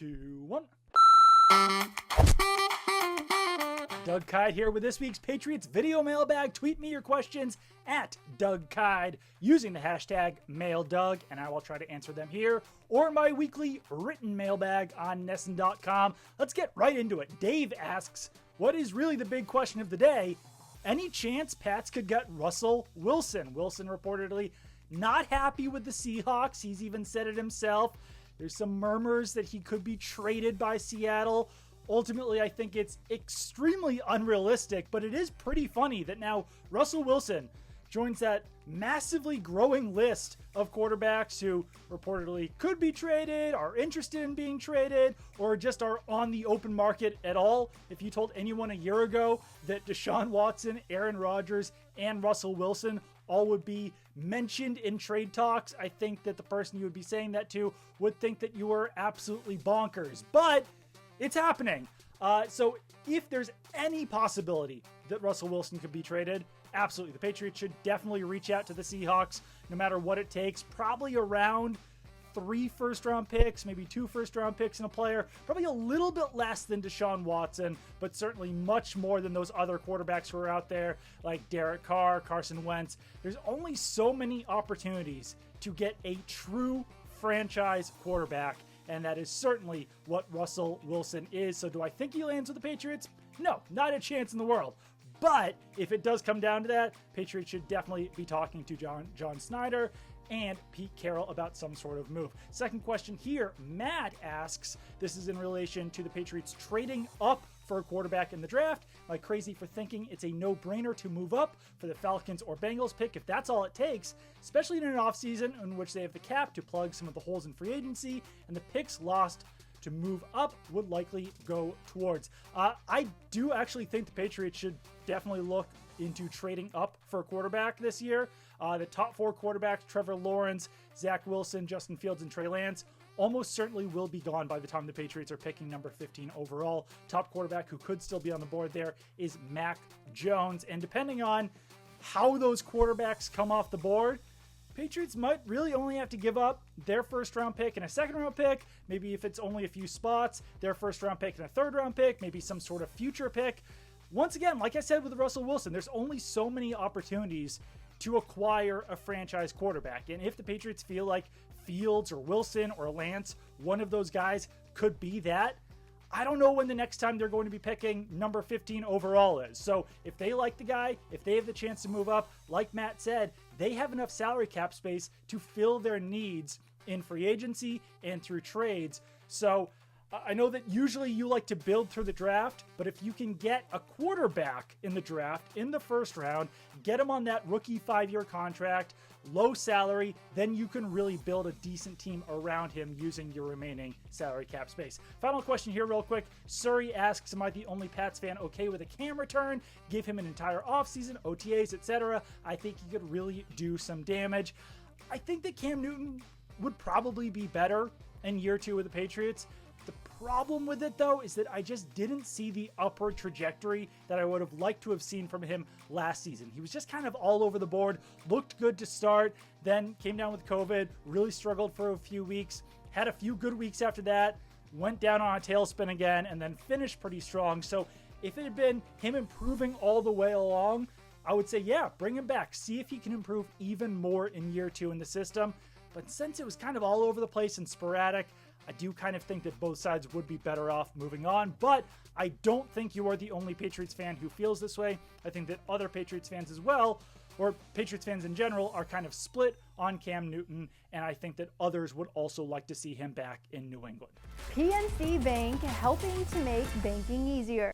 2, 1. Doug Kyde here with this week's Patriots video mailbag. Tweet me your questions at Doug Kyde using the hashtag MailDoug, and I will try to answer them here or in my weekly written mailbag on Nesson.com. Let's get right into it. Dave asks, what is really the big question of the day? Any chance Pats could get Russell Wilson? Wilson reportedly not happy with the Seahawks. He's even said it himself. There's some murmurs that he could be traded by Seattle. Ultimately, I think it's extremely unrealistic, but it is pretty funny that now Russell Wilson joins that massively growing list of quarterbacks who reportedly could be traded, are interested in being traded, or just are on the open market at all. If you told anyone a year ago that Deshaun Watson, Aaron Rodgers, and Russell Wilson all would be mentioned in trade talks, I think that the person you would be saying that to would think that you were absolutely bonkers. But it's happening. So if there's any possibility that Russell Wilson could be traded, absolutely. The Patriots should definitely reach out to the Seahawks no matter what it takes. Probably around 3 first-round picks, maybe 2 first-round picks and a player. Probably a little bit less than Deshaun Watson, but certainly much more than those other quarterbacks who are out there like Derek Carr, Carson Wentz. There's only so many opportunities to get a true franchise quarterback, and that is certainly what Russell Wilson is. So do I think he lands with the Patriots? No, not a chance in the world. But if it does come down to that, Patriots should definitely be talking to John Snyder and Pete Carroll about some sort of move. Second question here, Matt asks, this is in relation to the Patriots trading up for a quarterback in the draft. Am I crazy for thinking it's a no-brainer to move up for the Falcons or Bengals pick if that's all it takes, especially in an offseason in which they have the cap to plug some of the holes in free agency, and the picks lost to move up would likely go towards. I do actually think the Patriots should definitely look into trading up for a quarterback this year. The top 4 quarterbacks, Trevor Lawrence, Zach Wilson, Justin Fields, and Trey Lance, almost certainly will be gone by the time the Patriots are picking number 15 overall. Top quarterback who could still be on the board there is Mac Jones. And depending on how those quarterbacks come off the board, Patriots might really only have to give up their first-round pick and a second-round pick. Maybe if it's only a few spots, their first-round pick and a third-round pick, maybe some sort of future pick. Once again, like I said with Russell Wilson, there's only so many opportunities to acquire a franchise quarterback. And if the Patriots feel like Fields or Wilson or Lance, one of those guys could be that, I don't know when the next time they're going to be picking number 15 overall is. So if they like the guy, if they have the chance to move up, like Matt said, they have enough salary cap space to fill their needs in free agency and through trades. So I know that usually you like to build through the draft, but if you can get a quarterback in the draft in the first round, get him on that rookie 5-year contract, low salary, then you can really build a decent team around him using your remaining salary cap space. Final question here real quick. Surrey asks, am I the only Pats fan okay with a Cam return? Give him an entire offseason, OTAs, etc. I think he could really do some damage. I think that Cam Newton would probably be better in year 2 with the Patriots. The problem with it, though, is that I just didn't see the upward trajectory that I would have liked to have seen from him last season. He was just kind of all over the board, looked good to start, then came down with COVID, really struggled for a few weeks, had a few good weeks after that, went down on a tailspin again, and then finished pretty strong. So if it had been him improving all the way along, I would say, yeah, bring him back. See if he can improve even more in year 2 in the system. But since it was kind of all over the place and sporadic, I do kind of think that both sides would be better off moving on, but I don't think you are the only Patriots fan who feels this way. I think that other Patriots fans as well, or Patriots fans in general, are kind of split on Cam Newton, and I think that others would also like to see him back in New England. PNC Bank, helping to make banking easier.